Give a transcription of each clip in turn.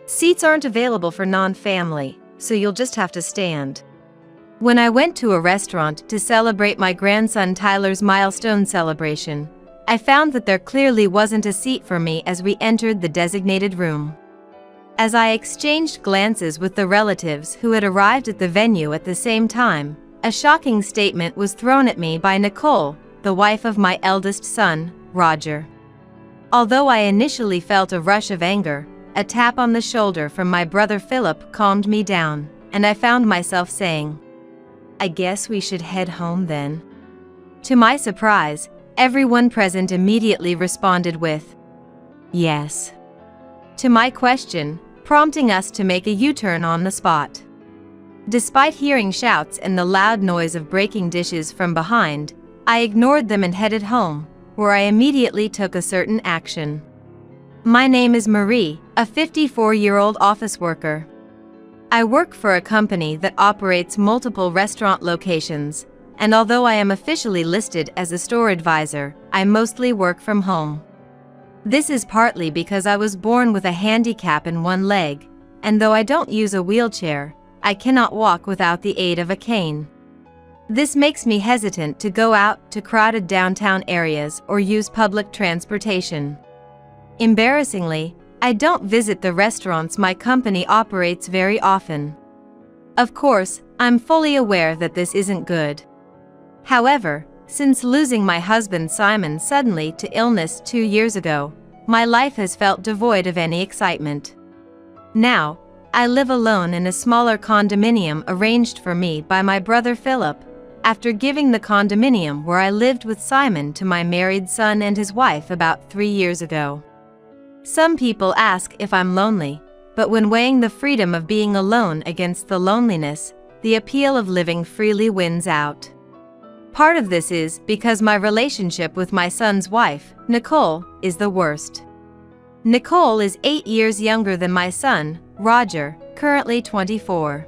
Seats aren't available for non-family, so you'll just have to stand. When I went to a restaurant to celebrate my grandson Tyler's milestone celebration, I found that there clearly wasn't a seat for me as we entered the designated room. As I exchanged glances with the relatives who had arrived at the venue at the same time, a shocking statement was thrown at me by Nicole, the wife of my eldest son, Roger. Although I initially felt a rush of anger, a tap on the shoulder from my brother Philip calmed me down, and I found myself saying, "I guess we should head home then." To my surprise, everyone present immediately responded with, "Yes," to my question, prompting us to make a U-turn on the spot. Despite hearing shouts and the loud noise of breaking dishes from behind, I ignored them and headed home, where I immediately took a certain action. My name is Marie, a 54-year-old office worker. I work for a company that operates multiple restaurant locations, and although I am officially listed as a store advisor, I mostly work from home. This is partly because I was born with a handicap in one leg, and though I don't use a wheelchair, I cannot walk without the aid of a cane. This makes me hesitant to go out to crowded downtown areas or use public transportation. Embarrassingly, I don't visit the restaurants my company operates very often. Of course, I'm fully aware that this isn't good. However, since losing my husband Simon suddenly to illness 2 years ago, my life has felt devoid of any excitement. Now, I live alone in a smaller condominium arranged for me by my brother Philip, after giving the condominium where I lived with Simon to my married son and his wife about 3 years ago. Some people ask if I'm lonely, but when weighing the freedom of being alone against the loneliness, the appeal of living freely wins out. Part of this is because my relationship with my son's wife, Nicole, is the worst. Nicole is 8 years younger than my son, Roger, currently 24.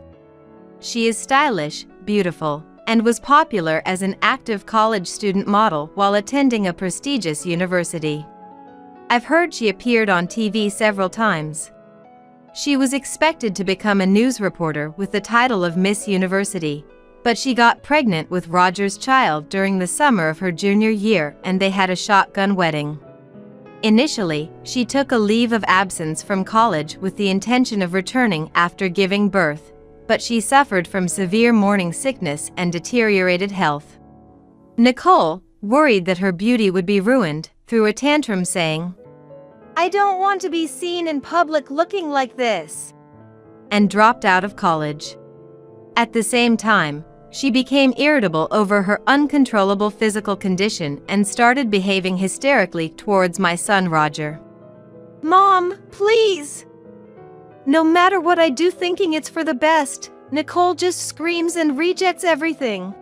She is stylish, beautiful, and was popular as an active college student model while attending a prestigious university. I've heard she appeared on TV several times. She was expected to become a news reporter with the title of Miss University, but she got pregnant with Roger's child during the summer of her junior year and they had a shotgun wedding. Initially, she took a leave of absence from college with the intention of returning after giving birth, but she suffered from severe morning sickness and deteriorated health. Nicole, worried that her beauty would be ruined, threw a tantrum saying, "I don't want to be seen in public looking like this," and dropped out of college. At the same time, she became irritable over her uncontrollable physical condition and started behaving hysterically towards my son Roger. "Mom, please!" No matter what I do thinking it's for the best, Nicole just screams and rejects everything.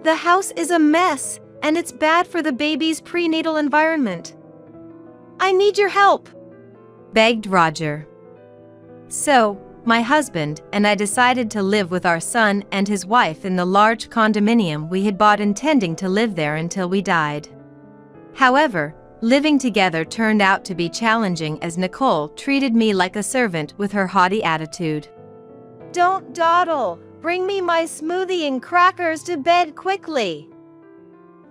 The house is a mess, and it's bad for the baby's prenatal environment. "I need your help," begged Roger. So, my husband and I decided to live with our son and his wife in the large condominium we had bought, intending to live there until we died. However, living together turned out to be challenging as Nicole treated me like a servant with her haughty attitude. "Don't dawdle, bring me my smoothie and crackers to bed quickly.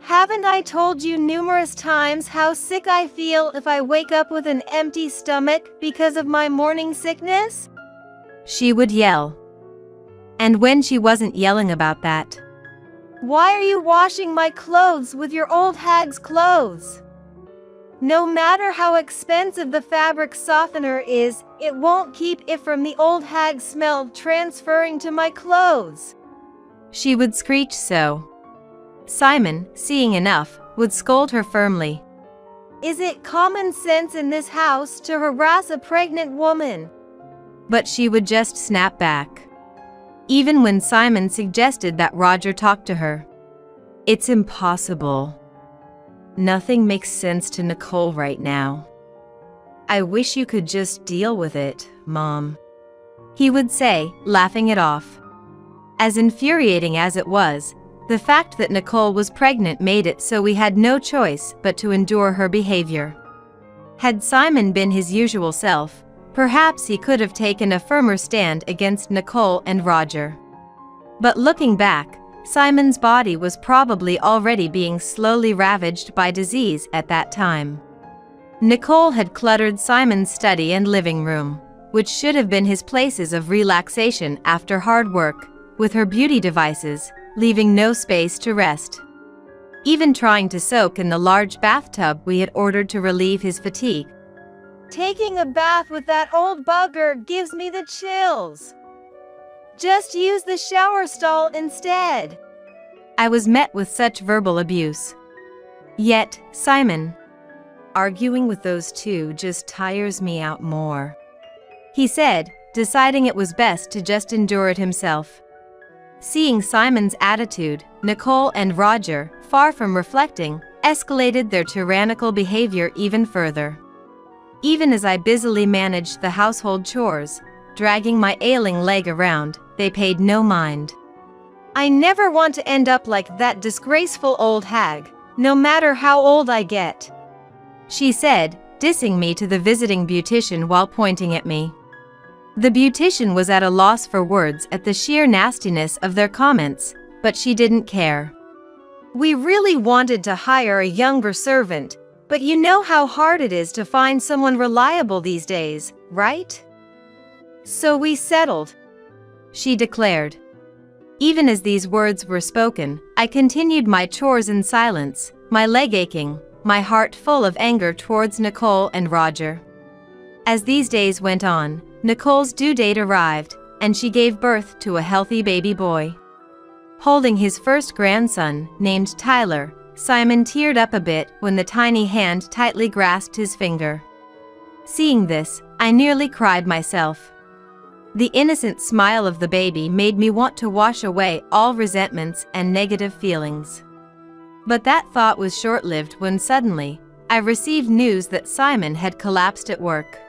Haven't I told you numerous times how sick I feel if I wake up with an empty stomach because of my morning sickness?" she would yell. And when she wasn't yelling about that, "Why are you washing my clothes with your old hag's clothes? No matter how expensive the fabric softener is, it won't keep it from the old hag smell transferring to my clothes," she would screech so. Simon, seeing enough, would scold her firmly. "Is it common sense in this house to harass a pregnant woman?" But she would just snap back. Even when Simon suggested that Roger talk to her. "It's impossible. Nothing makes sense to Nicole right now. I wish you could just deal with it, Mom," he would say, laughing it off. As infuriating as it was, the fact that Nicole was pregnant made it so we had no choice but to endure her behavior. Had Simon been his usual self, Perhaps he could have taken a firmer stand against Nicole and Roger. But looking back, Simon's body was probably already being slowly ravaged by disease at that time. Nicole had cluttered Simon's study and living room, which should have been his places of relaxation after hard work, with her beauty devices, leaving no space to rest. Even trying to soak in the large bathtub we had ordered to relieve his fatigue. Taking a bath with that old bugger gives me the chills. Just use the shower stall instead. I was met with such verbal abuse. Yet, Simon, arguing with those two just tires me out more, he said, deciding it was best to just endure it himself. Seeing Simon's attitude, Nicole and Roger, far from reflecting, escalated their tyrannical behavior even further. Even as I busily managed the household chores, dragging my ailing leg around, they paid no mind. I never want to end up like that disgraceful old hag, no matter how old I get, she said, dissing me to the visiting beautician while pointing at me. The beautician was at a loss for words at the sheer nastiness of their comments, but she didn't care. We really wanted to hire a younger servant, but you know how hard it is to find someone reliable these days, right? So we settled, she declared. Even as these words were spoken, I continued my chores in silence, my leg aching, my heart full of anger towards Nicole and Roger. As these days went on, Nicole's due date arrived, and she gave birth to a healthy baby boy. Holding his first grandson, named Tyler, Simon teared up a bit when the tiny hand tightly grasped his finger. Seeing this, I nearly cried myself. The innocent smile of the baby made me want to wash away all resentments and negative feelings. But that thought was short-lived when suddenly, I received news that Simon had collapsed at work.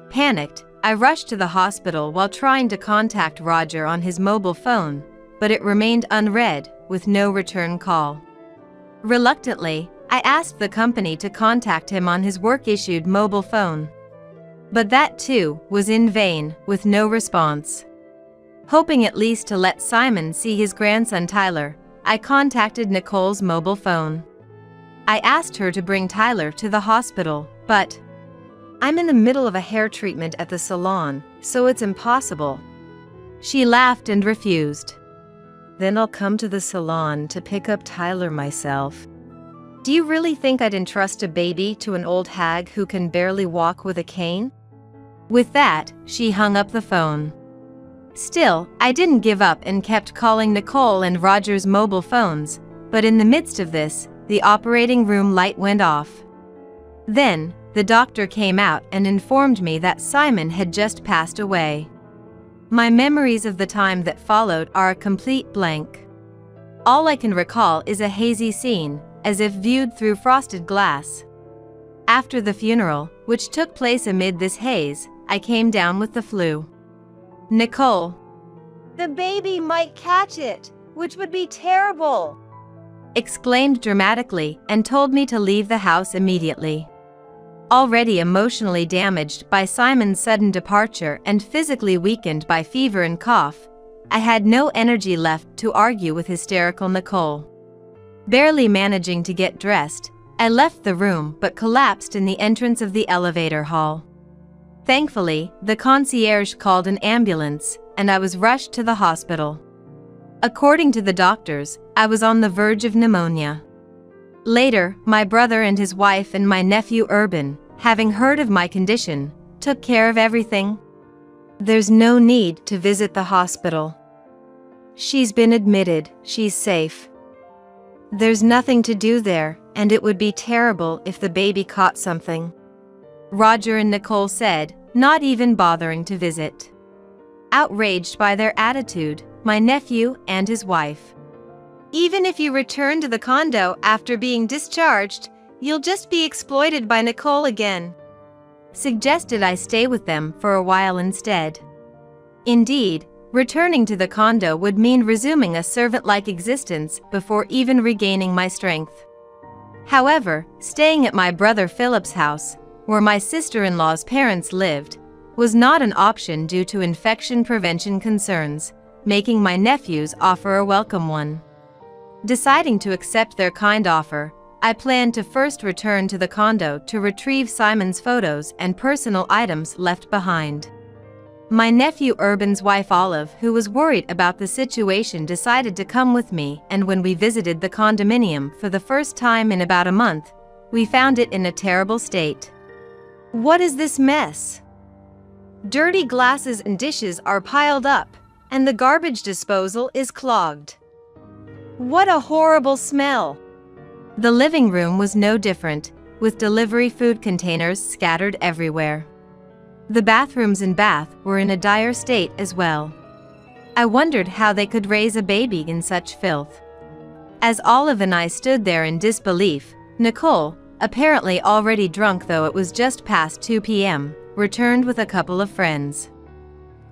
Panicked, I rushed to the hospital while trying to contact Roger on his mobile phone, but it remained unread, with no return call. Reluctantly, I asked the company to contact him on his work-issued mobile phone. But that too was in vain, with no response. Hoping at least to let Simon see his grandson Tyler, I contacted Nicole's mobile phone. I asked her to bring Tyler to the hospital, but I'm in the middle of a hair treatment at the salon, so it's impossible. She laughed and refused. Then I'll come to the salon to pick up Tyler myself. Do you really think I'd entrust a baby to an old hag who can barely walk with a cane? With that, she hung up the phone. Still, I didn't give up and kept calling Nicole and Roger's mobile phones, but in the midst of this, the operating room light went off. Then, the doctor came out and informed me that Simon had just passed away. My memories of the time that followed are a complete blank. All I can recall is a hazy scene, as if viewed through frosted glass. After the funeral, which took place amid this haze, I came down with the flu. Nicole, the baby might catch it, which would be terrible, exclaimed dramatically and told me to leave the house immediately. Already emotionally damaged by Simon's sudden departure and physically weakened by fever and cough, I had no energy left to argue with hysterical Nicole. Barely managing to get dressed, I left the room but collapsed in the entrance of the elevator hall. Thankfully, the concierge called an ambulance, and I was rushed to the hospital. According to the doctors, I was on the verge of pneumonia. Later, my brother and his wife and my nephew Urban, having heard of my condition, took care of everything. There's no need to visit the hospital. She's been admitted, she's safe. There's nothing to do there, and it would be terrible if the baby caught something, Roger and Nicole said, not even bothering to visit. Outraged by their attitude, my nephew and his wife. Even if you return to the condo after being discharged, you'll just be exploited by Nicole again, suggested I stay with them for a while instead. Indeed, returning to the condo would mean resuming a servant-like existence before even regaining my strength. However, staying at my brother Philip's house, where my sister-in-law's parents lived, was not an option due to infection prevention concerns, making my nephew's offer a welcome one. Deciding to accept their kind offer, I planned to first return to the condo to retrieve Simon's photos and personal items left behind. My nephew Urban's wife Olive, who was worried about the situation, decided to come with me, and when we visited the condominium for the first time in about a month, we found it in a terrible state. What is this mess? Dirty glasses and dishes are piled up, and the garbage disposal is clogged. What a horrible smell! The living room was no different, with delivery food containers scattered everywhere. The bathrooms and bath were in a dire state as well. I wondered how they could raise a baby in such filth. As Olive and I stood there in disbelief, Nicole, apparently already drunk though it was just past 2 p.m., returned with a couple of friends.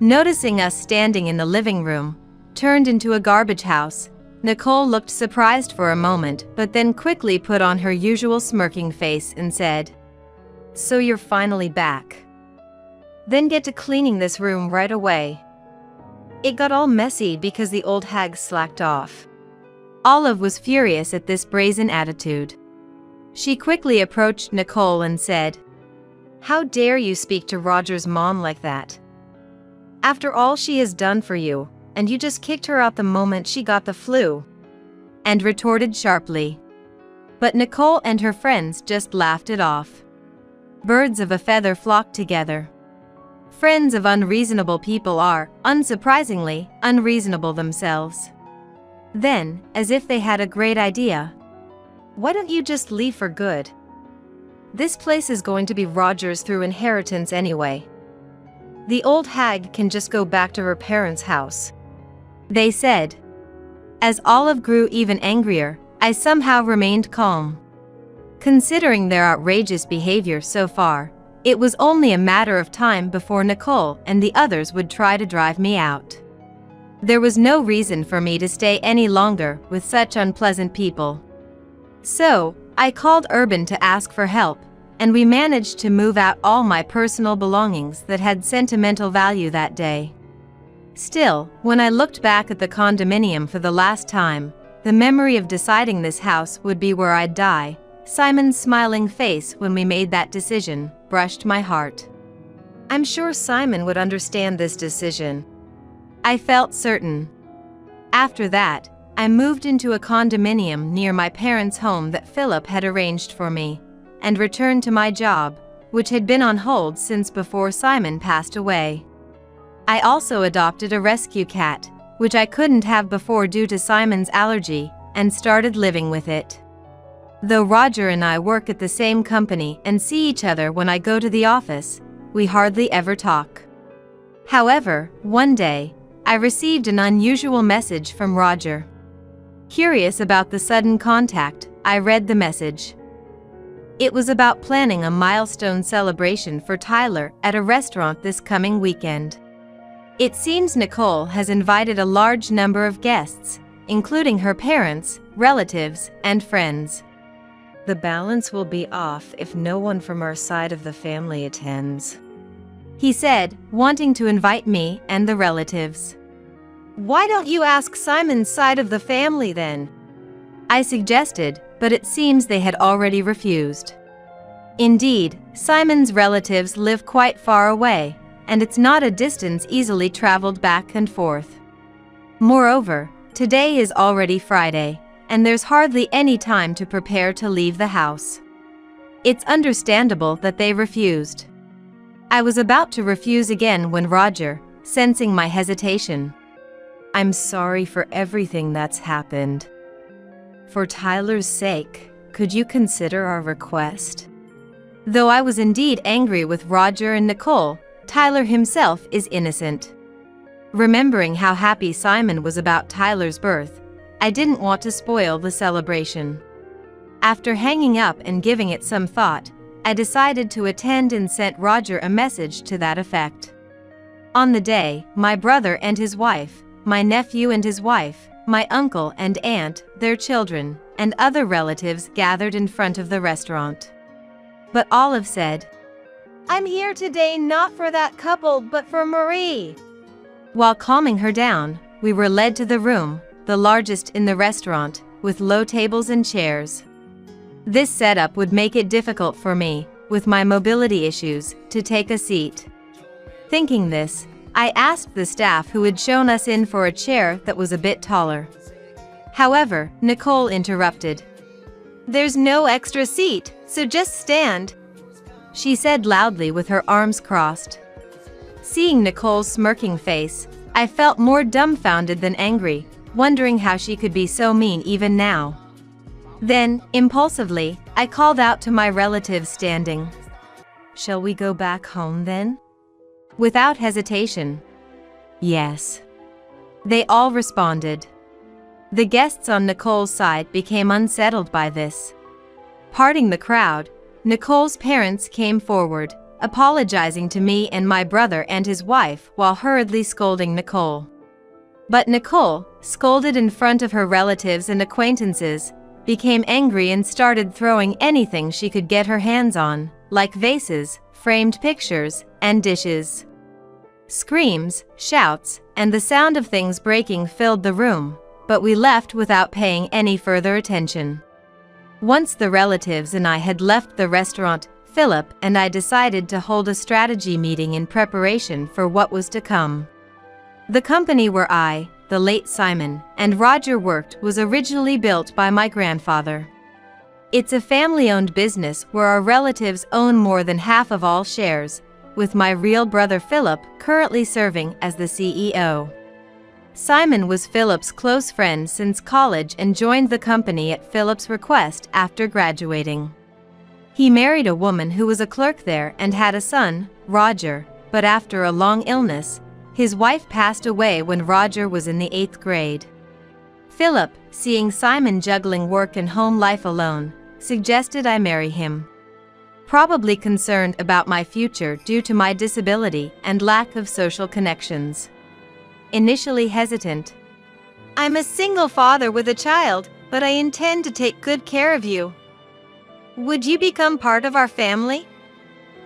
Noticing us standing in the living room, turned into a garbage house, Nicole looked surprised for a moment but then quickly put on her usual smirking face and said, "So you're finally back. Then get to cleaning this room right away." It got all messy because the old hag slacked off. Olive was furious at this brazen attitude. She quickly approached Nicole and said, "How dare you speak to Roger's mom like that? After all she has done for you, and you just kicked her out the moment she got the flu," and retorted sharply. But Nicole and her friends just laughed it off. Birds of a feather flock together. Friends of unreasonable people are, unsurprisingly, unreasonable themselves. Then, as if they had a great idea, "Why don't you just leave for good? This place is going to be Roger's through inheritance anyway. The old hag can just go back to her parents' house," they said. As Olive grew even angrier, I somehow remained calm. Considering their outrageous behavior so far, it was only a matter of time before Nicole and the others would try to drive me out. There was no reason for me to stay any longer with such unpleasant people. So, I called Urban to ask for help, and we managed to move out all my personal belongings that had sentimental value that day. Still, when I looked back at the condominium for the last time, the memory of deciding this house would be where I'd die, Simon's smiling face when we made that decision, brushed my heart. I'm sure Simon would understand this decision. I felt certain. After that, I moved into a condominium near my parents' home that Philip had arranged for me, and returned to my job, which had been on hold since before Simon passed away. I also adopted a rescue cat, which I couldn't have before due to Simon's allergy, and started living with it. Though Roger and I work at the same company and see each other when I go to the office, we hardly ever talk. However, one day, I received an unusual message from Roger. Curious about the sudden contact, I read the message. It was about planning a milestone celebration for Tyler at a restaurant this coming weekend. It seems Nicole has invited a large number of guests, including her parents, relatives, and friends. The balance will be off if no one from our side of the family attends, he said, wanting to invite me and the relatives. Why don't you ask Simon's side of the family then? I suggested, but it seems they had already refused. Indeed, Simon's relatives live quite far away, and it's not a distance easily traveled back and forth. Moreover, today is already Friday, and there's hardly any time to prepare to leave the house. It's understandable that they refused. I was about to refuse again when Roger, sensing my hesitation, I'm sorry for everything that's happened. For Tyler's sake, could you consider our request? Though I was indeed angry with Roger and Nicole, Tyler himself is innocent. Remembering how happy Simon was about Tyler's birth, I didn't want to spoil the celebration. After hanging up and giving it some thought, I decided to attend and sent Roger a message to that effect. On the day, my brother and his wife, my nephew and his wife, my uncle and aunt, their children, and other relatives gathered in front of the restaurant. But Olive said, I'm here today not for that couple but for Marie. While calming her down, we were led to the room, the largest in the restaurant, with low tables and chairs. This setup would make it difficult for me, with my mobility issues, to take a seat. Thinking this, I asked the staff who had shown us in for a chair that was a bit taller. However, Nicole interrupted. There's no extra seat, so just stand, she said loudly with her arms crossed. Seeing Nicole's smirking face, I felt more dumbfounded than angry, wondering how she could be so mean even now. Then, impulsively, I called out to my relatives standing. Shall we go back home then? Without hesitation. Yes. They all responded. The guests on Nicole's side became unsettled by this. Parting the crowd, Nicole's parents came forward, apologizing to me and my brother and his wife while hurriedly scolding Nicole. But Nicole, scolded in front of her relatives and acquaintances, became angry and started throwing anything she could get her hands on, like vases, framed pictures, and dishes. Screams, shouts, and the sound of things breaking filled the room, but we left without paying any further attention. Once the relatives and I had left the restaurant, Philip and I decided to hold a strategy meeting in preparation for what was to come. The company where I, the late Simon, and Roger worked was originally built by my grandfather. It's a family-owned business where our relatives own more than half of all shares, with my real brother Philip currently serving as the CEO. Simon was Philip's close friend since college and joined the company at Philip's request after graduating. He married a woman who was a clerk there and had a son, Roger, but after a long illness, his wife passed away when Roger was in the 8th grade. Philip, seeing Simon juggling work and home life alone, suggested I marry him. Probably concerned about my future due to my disability and lack of social connections. Initially hesitant. I'm a single father with a child, but I intend to take good care of you. Would you become part of our family?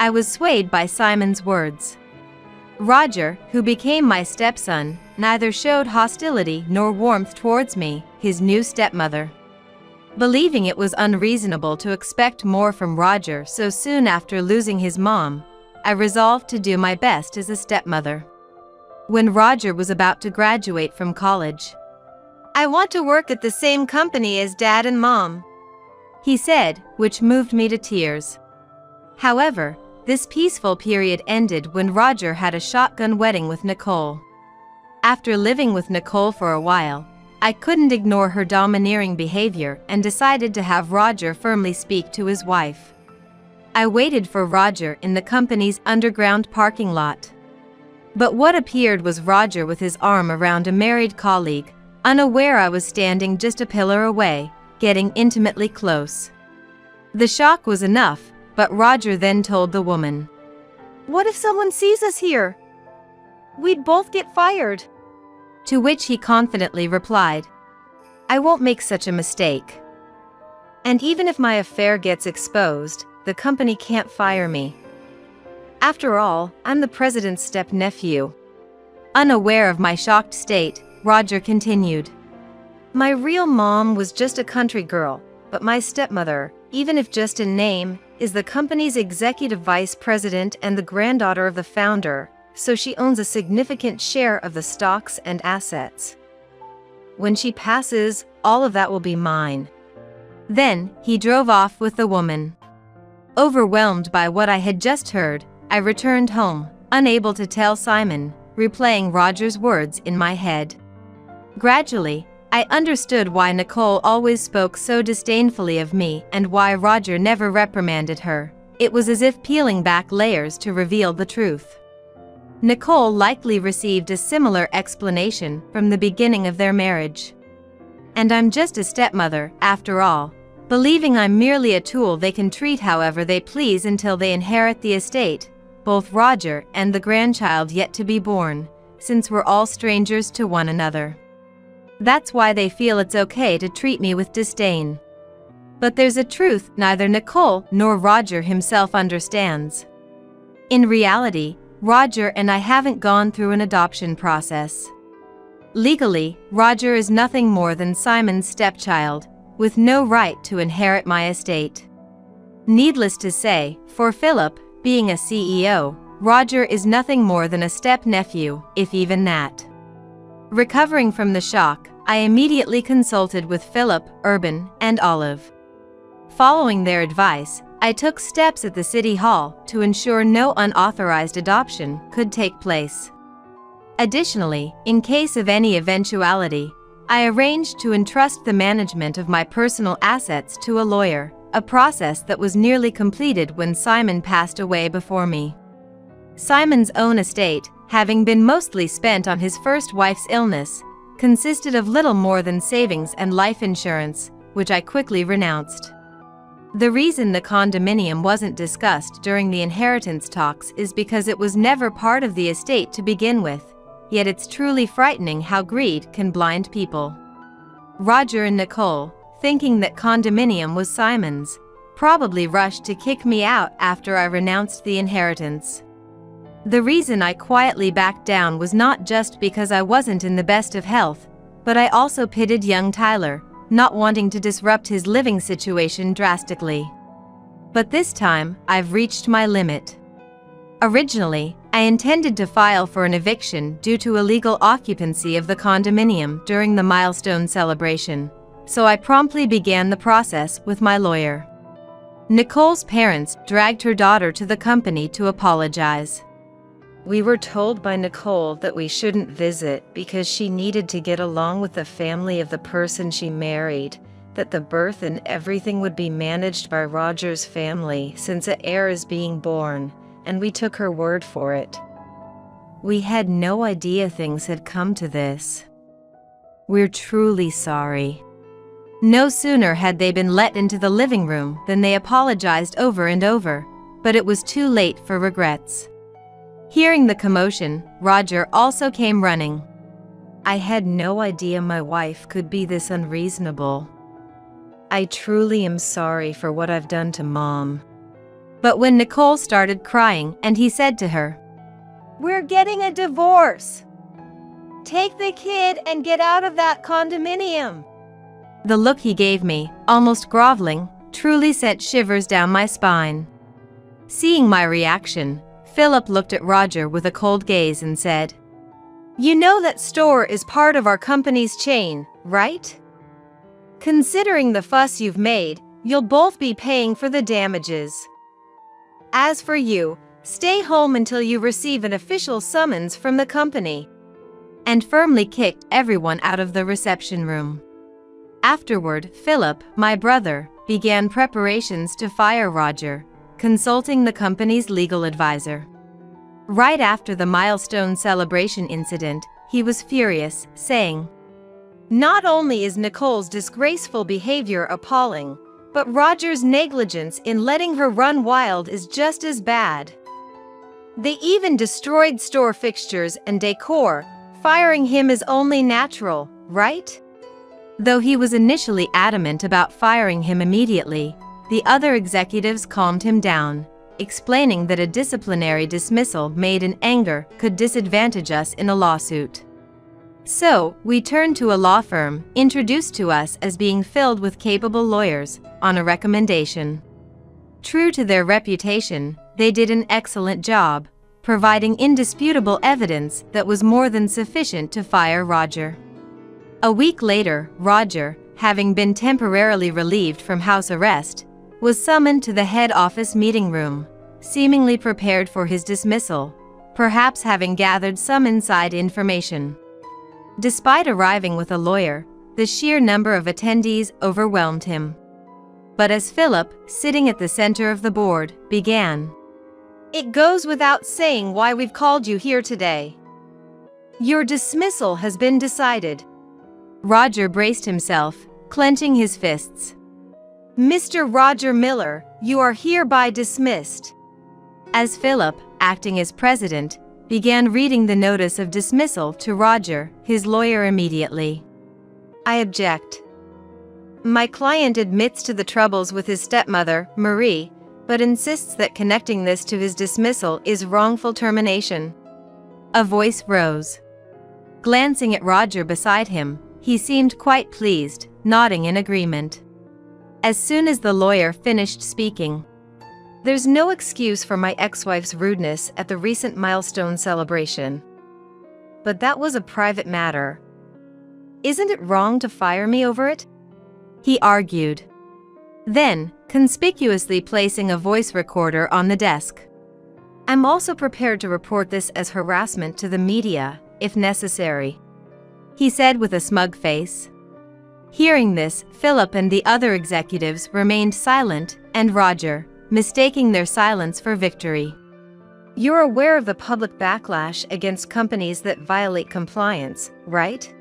I was swayed by Simon's words. Roger, who became my stepson, neither showed hostility nor warmth towards me, his new stepmother. Believing it was unreasonable to expect more from Roger so soon after losing his mom, I resolved to do my best as a stepmother. When Roger was about to graduate from college, I want to work at the same company as Dad and Mom, he said, which moved me to tears. However, this peaceful period ended when Roger had a shotgun wedding with Nicole. After living with Nicole for a while, I couldn't ignore her domineering behavior and decided to have Roger firmly speak to his wife. I waited for Roger in the company's underground parking lot. But what appeared was Roger with his arm around a married colleague, unaware I was standing just a pillar away, getting intimately close. The shock was enough, but Roger then told the woman, "What if someone sees us here? We'd both get fired." To which he confidently replied, "I won't make such a mistake. And even if my affair gets exposed, the company can't fire me. After all, I'm the president's step-nephew." Unaware of my shocked state, Roger continued, "My real mom was just a country girl, but my stepmother, even if just in name, is the company's executive vice president and the granddaughter of the founder, so she owns a significant share of the stocks and assets. When she passes, all of that will be mine." Then, he drove off with the woman. Overwhelmed by what I had just heard, I returned home, unable to tell Simon, replaying Roger's words in my head. Gradually, I understood why Nicole always spoke so disdainfully of me and why Roger never reprimanded her. It was as if peeling back layers to reveal the truth. Nicole likely received a similar explanation from the beginning of their marriage. And I'm just a stepmother, after all, believing I'm merely a tool they can treat however they please until they inherit the estate, both Roger and the grandchild yet to be born, since we're all strangers to one another. That's why they feel it's okay to treat me with disdain. But there's a truth neither Nicole nor Roger himself understands. In reality, Roger and I haven't gone through an adoption process. Legally, Roger is nothing more than Simon's stepchild, with no right to inherit my estate. Needless to say, for Philip, being a CEO, Roger is nothing more than a step-nephew, if even that. Recovering from the shock, I immediately consulted with Philip, Urban, and Olive. Following their advice, I took steps at the City Hall to ensure no unauthorized adoption could take place. Additionally, in case of any eventuality, I arranged to entrust the management of my personal assets to a lawyer, a process that was nearly completed when Simon passed away before me. Simon's own estate, having been mostly spent on his first wife's illness, consisted of little more than savings and life insurance, which I quickly renounced. The reason the condominium wasn't discussed during the inheritance talks is because it was never part of the estate to begin with, yet it's truly frightening how greed can blind people. Roger and Nicole, thinking that condominium was Simon's, probably rushed to kick me out after I renounced the inheritance. The reason I quietly backed down was not just because I wasn't in the best of health, but I also pitied young Tyler, not wanting to disrupt his living situation drastically. But this time, I've reached my limit. Originally, I intended to file for an eviction due to illegal occupancy of the condominium during the milestone celebration, so I promptly began the process with my lawyer. Nicole's parents dragged her daughter to the company to apologize. We were told by Nicole that we shouldn't visit because she needed to get along with the family of the person she married, that the birth and everything would be managed by Roger's family since an heir is being born, and we took her word for it. We had no idea things had come to this. We're truly sorry. No sooner had they been let into the living room than they apologized over and over, but it was too late for regrets. Hearing the commotion, Roger also came running. I had no idea my wife could be this unreasonable. I truly am sorry for what I've done to Mom. But when Nicole started crying and he said to her, "We're getting a divorce. Take the kid and get out of that condominium." The look he gave me, almost groveling, truly sent shivers down my spine. Seeing my reaction, Philip looked at Roger with a cold gaze and said, "You know that store is part of our company's chain, right? Considering the fuss you've made, you'll both be paying for the damages. As for you, stay home until you receive an official summons from the company," and firmly kicked everyone out of the reception room. Afterward, Philip, my brother, began preparations to fire Roger, consulting the company's legal advisor. Right after the milestone celebration incident, he was furious, saying, "Not only is Nicole's disgraceful behavior appalling, but Roger's negligence in letting her run wild is just as bad. They even destroyed store fixtures and decor. Firing him is only natural, right?" Though he was initially adamant about firing him immediately, the other executives calmed him down, explaining that a disciplinary dismissal made in anger could disadvantage us in a lawsuit. So, we turned to a law firm, introduced to us as being filled with capable lawyers, on a recommendation. True to their reputation, they did an excellent job, providing indisputable evidence that was more than sufficient to fire Roger. A week later, Roger, having been temporarily relieved from house arrest, was summoned to the head office meeting room, seemingly prepared for his dismissal, perhaps having gathered some inside information. Despite arriving with a lawyer, the sheer number of attendees overwhelmed him. But as Philip, sitting at the center of the board, began, "It goes without saying why we've called you here today. Your dismissal has been decided." Roger braced himself, clenching his fists. "Mr. Roger Miller, you are hereby dismissed." As Philip, acting as president, began reading the notice of dismissal to Roger, his lawyer immediately. "I object. My client admits to the troubles with his stepmother, Marie, but insists that connecting this to his dismissal is wrongful termination. A voice rose. Glancing at Roger beside him, he seemed quite pleased, nodding in agreement. As soon as the lawyer finished speaking, "There's no excuse for my ex-wife's rudeness at the recent milestone celebration. But that was a private matter. Isn't it wrong to fire me over it?" he argued. Then, conspicuously placing a voice recorder on the desk. "I'm also prepared to report this as harassment to the media, if necessary," he said with a smug face. Hearing this, Philip and the other executives remained silent, and Roger, mistaking their silence for victory. "You're aware of the public backlash against companies that violate compliance, right?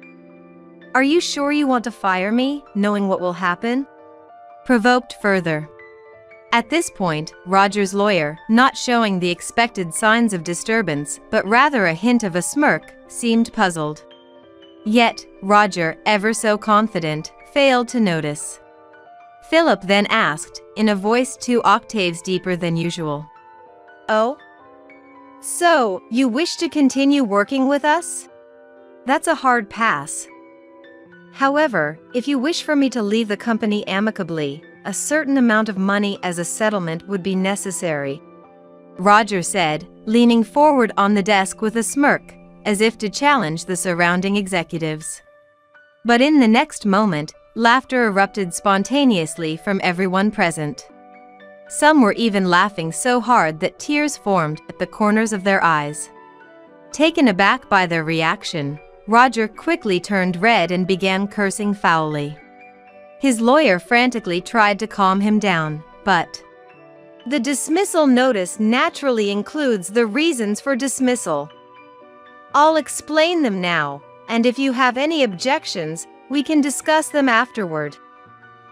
Are you sure you want to fire me, knowing what will happen?" Provoked further. At this point, Roger's lawyer, not showing the expected signs of disturbance, but rather a hint of a smirk, seemed puzzled. Yet, Roger, ever so confident, failed to notice. Philip then asked, in a voice 2 octaves deeper than usual. "Oh? So, you wish to continue working with us? That's a hard pass. However, if you wish for me to leave the company amicably, a certain amount of money as a settlement would be necessary," Roger said, leaning forward on the desk with a smirk, as if to challenge the surrounding executives. But in the next moment, laughter erupted spontaneously from everyone present. Some were even laughing so hard that tears formed at the corners of their eyes. Taken aback by their reaction, Roger quickly turned red and began cursing foully. His lawyer frantically tried to calm him down, but "The dismissal notice naturally includes the reasons for dismissal. I'll explain them now, and if you have any objections, we can discuss them afterward,"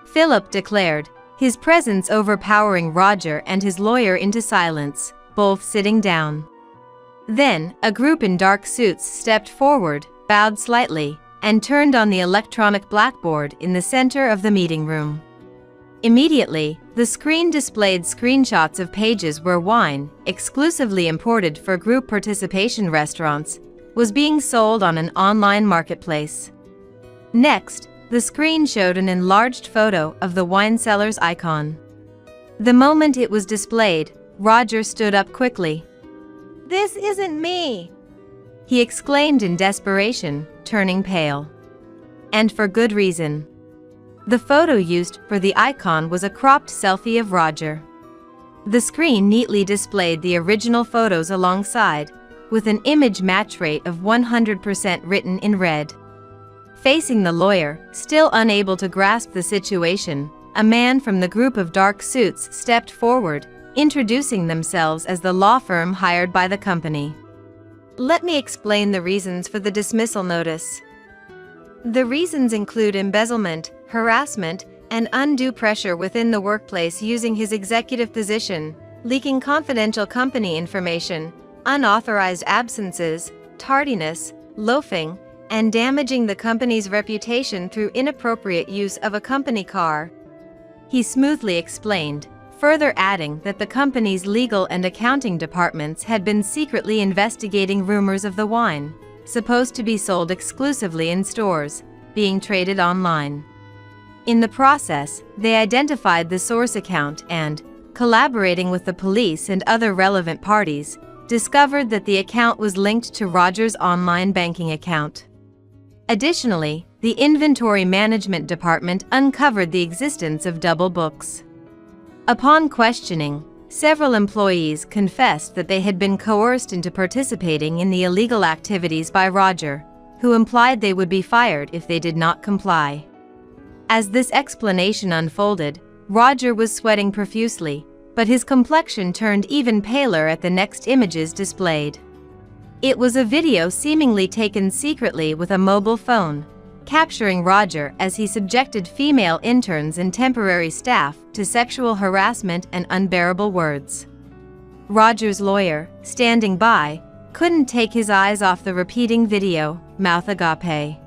Philip declared, his presence overpowering Roger and his lawyer into silence, both sitting down. Then, a group in dark suits stepped forward, bowed slightly, and turned on the electronic blackboard in the center of the meeting room. Immediately, the screen displayed screenshots of pages where wine, exclusively imported for group participation restaurants, was being sold on an online marketplace. Next, the screen showed an enlarged photo of the wine seller's icon. The moment it was displayed, Roger stood up quickly. "This isn't me!" he exclaimed in desperation, turning pale. And for good reason. The photo used for the icon was a cropped selfie of Roger. The screen neatly displayed the original photos alongside, with an image match rate of 100% written in red. Facing the lawyer, still unable to grasp the situation, a man from the group of dark suits stepped forward, introducing themselves as the law firm hired by the company. "Let me explain the reasons for the dismissal notice. The reasons include embezzlement, harassment, and undue pressure within the workplace using his executive position, leaking confidential company information, unauthorized absences, tardiness, loafing, and damaging the company's reputation through inappropriate use of a company car," he smoothly explained, further adding that the company's legal and accounting departments had been secretly investigating rumors of the wine, supposed to be sold exclusively in stores, being traded online. In the process, they identified the source account and, collaborating with the police and other relevant parties, discovered that the account was linked to Roger's online banking account. Additionally, the inventory management department uncovered the existence of double books. Upon questioning, several employees confessed that they had been coerced into participating in the illegal activities by Roger, who implied they would be fired if they did not comply. As this explanation unfolded, Roger was sweating profusely, but his complexion turned even paler at the next images displayed. It was a video seemingly taken secretly with a mobile phone, capturing Roger as he subjected female interns and temporary staff to sexual harassment and unbearable words. Roger's lawyer, standing by, couldn't take his eyes off the repeating video, mouth agape.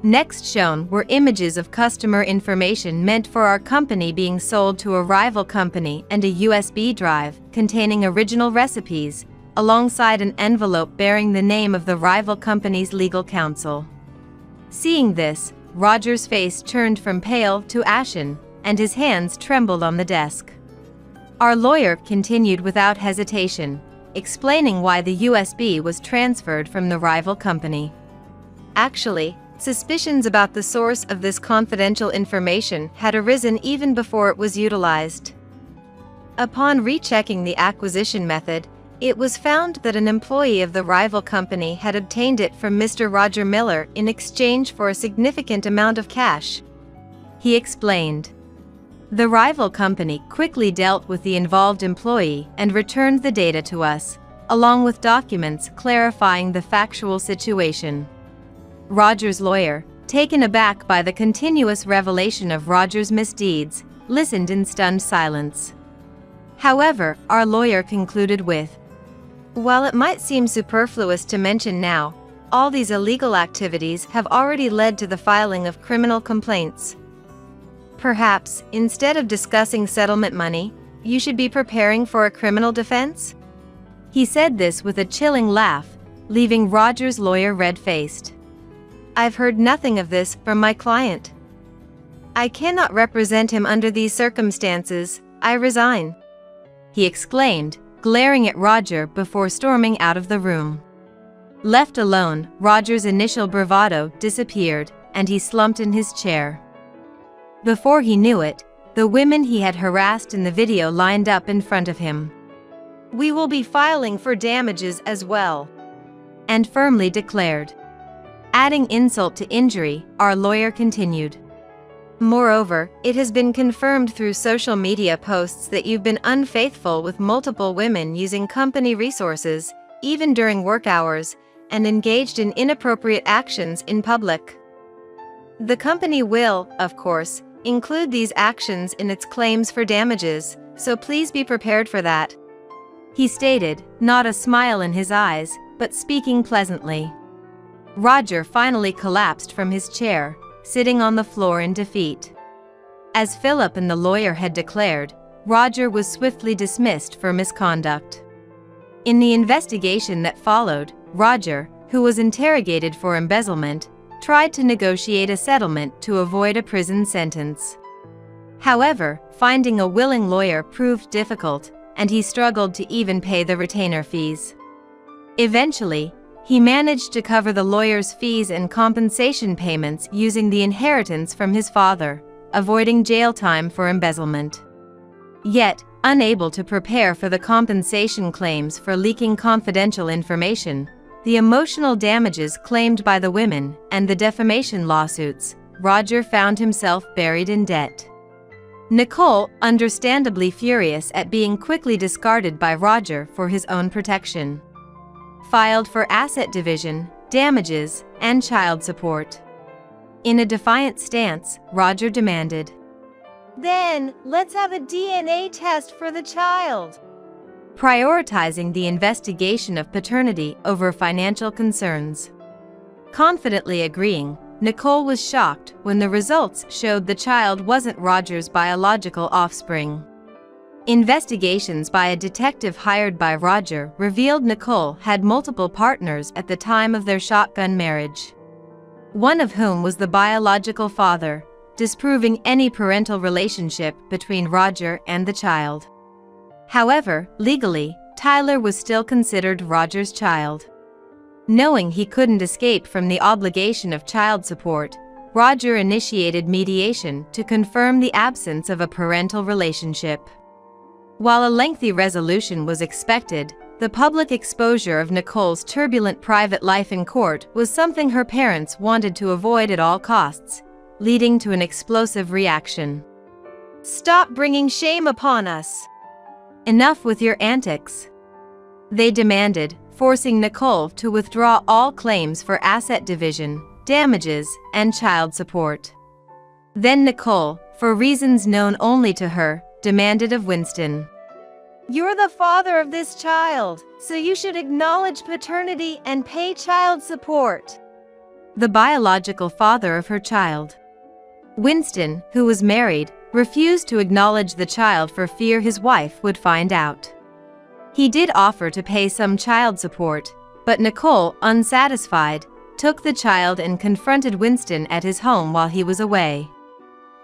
Next shown were images of customer information meant for our company being sold to a rival company and a USB drive containing original recipes, alongside an envelope bearing the name of the rival company's legal counsel. Seeing this, Roger's face turned from pale to ashen, and his hands trembled on the desk. Our lawyer continued without hesitation, explaining why the USB was transferred from the rival company. Actually, suspicions about the source of this confidential information had arisen even before it was utilized. Upon rechecking the acquisition method, it was found that an employee of the rival company had obtained it from Mr. Roger Miller in exchange for a significant amount of cash. He explained. The rival company quickly dealt with the involved employee and returned the data to us, along with documents clarifying the factual situation. Roger's lawyer, taken aback by the continuous revelation of Roger's misdeeds, listened in stunned silence. However, our lawyer concluded with, "While it might seem superfluous to mention now, all these illegal activities have already led to the filing of criminal complaints. Perhaps, instead of discussing settlement money, you should be preparing for a criminal defense?" He said this with a chilling laugh, leaving Roger's lawyer red-faced. "I've heard nothing of this from my client. I cannot represent him under these circumstances. I resign," he exclaimed, glaring at Roger before storming out of the room. Left alone, Roger's initial bravado disappeared, and he slumped in his chair. Before he knew it, the women he had harassed in the video lined up in front of him. "We will be filing for damages as well," and firmly declared. Adding insult to injury, our lawyer continued. "Moreover, it has been confirmed through social media posts that you've been unfaithful with multiple women using company resources, even during work hours, and engaged in inappropriate actions in public. The company will, of course, include these actions in its claims for damages, so please be prepared for that," he stated, not a smile in his eyes, but speaking pleasantly. Roger finally collapsed from his chair, sitting on the floor in defeat. As Philip and the lawyer had declared, Roger was swiftly dismissed for misconduct. In the investigation that followed, Roger, who was interrogated for embezzlement, tried to negotiate a settlement to avoid a prison sentence. However, finding a willing lawyer proved difficult, and he struggled to even pay the retainer fees. Eventually, he managed to cover the lawyer's fees and compensation payments using the inheritance from his father, avoiding jail time for embezzlement. Yet, unable to prepare for the compensation claims for leaking confidential information, the emotional damages claimed by the women, and the defamation lawsuits, Roger found himself buried in debt. Nicole, understandably furious at being quickly discarded by Roger for his own protection, filed for asset division, damages, and child support. In a defiant stance, Roger demanded, "Then, let's have a DNA test for the child," prioritizing the investigation of paternity over financial concerns. Confidently agreeing, Nicole was shocked when the results showed the child wasn't Roger's biological offspring. Investigations by a detective hired by Roger revealed Nicole had multiple partners at the time of their shotgun marriage, one of whom was the biological father, disproving any parental relationship between Roger and the child. However, legally, Tyler was still considered Roger's child. Knowing he couldn't escape from the obligation of child support, Roger initiated mediation to confirm the absence of a parental relationship. While a lengthy resolution was expected, the public exposure of Nicole's turbulent private life in court was something her parents wanted to avoid at all costs, leading to an explosive reaction. "Stop bringing shame upon us! Enough with your antics," they demanded, forcing Nicole to withdraw all claims for asset division, damages, and child support. Then Nicole, for reasons known only to her, demanded of Winston, "You're the father of this child, so you should acknowledge paternity and pay child support." the biological father of her child. Winston, who was married, refused to acknowledge the child for fear his wife would find out. He did offer to pay some child support, but Nicole, unsatisfied, took the child and confronted Winston at his home while he was away.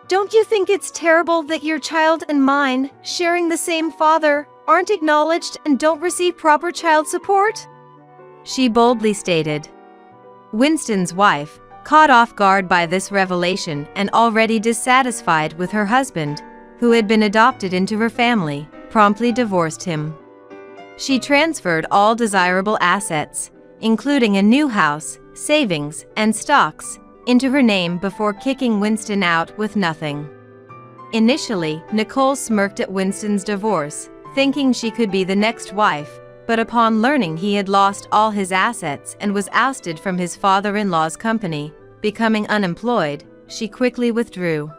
Don't you think it's terrible that your child and mine, sharing the same father, aren't acknowledged and don't receive proper child support? She boldly stated. Winston's wife, caught off guard by this revelation and already dissatisfied with her husband, who had been adopted into her family, promptly divorced him. She transferred all desirable assets, including a new house, savings, and stocks, into her name before kicking Winston out with nothing. Initially, Nicole smirked at Winston's divorce, thinking she could be the next wife, but upon learning he had lost all his assets and was ousted from his father-in-law's company, becoming unemployed, she quickly withdrew.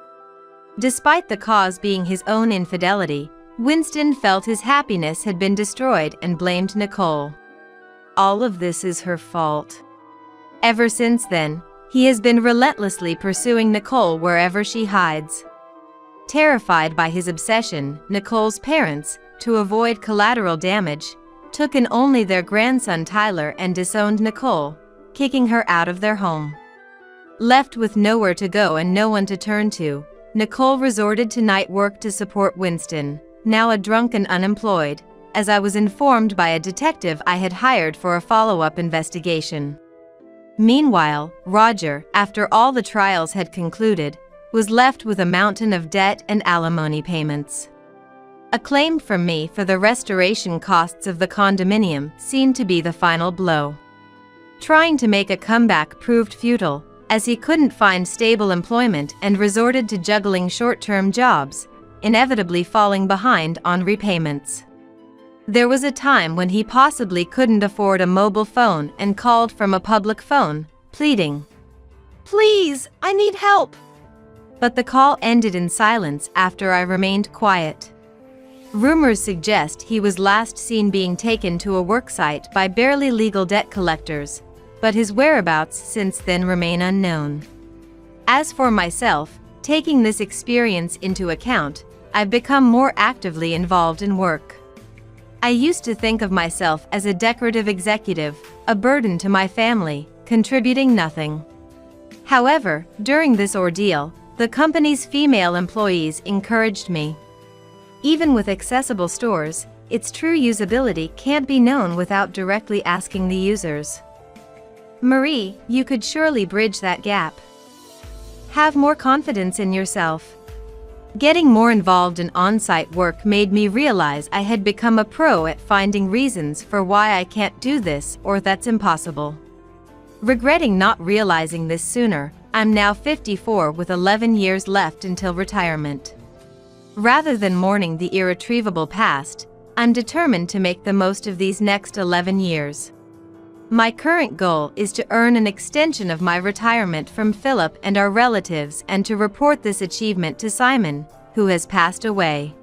Despite the cause being his own infidelity, Winston felt his happiness had been destroyed and blamed Nicole. All of this is her fault. Ever since then, he has been relentlessly pursuing Nicole wherever she hides. Terrified by his obsession, Nicole's parents, to avoid collateral damage, took in only their grandson Tyler and disowned Nicole, kicking her out of their home. Left with nowhere to go and no one to turn to, Nicole resorted to night work to support Winston, now a drunk and unemployed, as I was informed by a detective I had hired for a follow-up investigation. Meanwhile, Roger, after all the trials had concluded, was left with a mountain of debt and alimony payments. A claim from me for the restoration costs of the condominium seemed to be the final blow. Trying to make a comeback proved futile, as he couldn't find stable employment and resorted to juggling short-term jobs, inevitably falling behind on repayments. There was a time when he possibly couldn't afford a mobile phone and called from a public phone, pleading, "Please, I need help." But the call ended in silence after I remained quiet. Rumors suggest he was last seen being taken to a worksite by barely legal debt collectors, but his whereabouts since then remain unknown. As for myself, taking this experience into account, I've become more actively involved in work. I used to think of myself as a decorative executive, a burden to my family, contributing nothing. However, during this ordeal, the company's female employees encouraged me. Even with accessible stores, its true usability can't be known without directly asking the users. Marie, you could surely bridge that gap. Have more confidence in yourself. Getting more involved in on-site work made me realize I had become a pro at finding reasons for why I can't do this or that's impossible. Regretting not realizing this sooner, I'm now 54 with 11 years left until retirement. Rather than mourning the irretrievable past, I'm determined to make the most of these next 11 years. My current goal is to earn an extension of my retirement from Philip and our relatives and to report this achievement to Simon, who has passed away.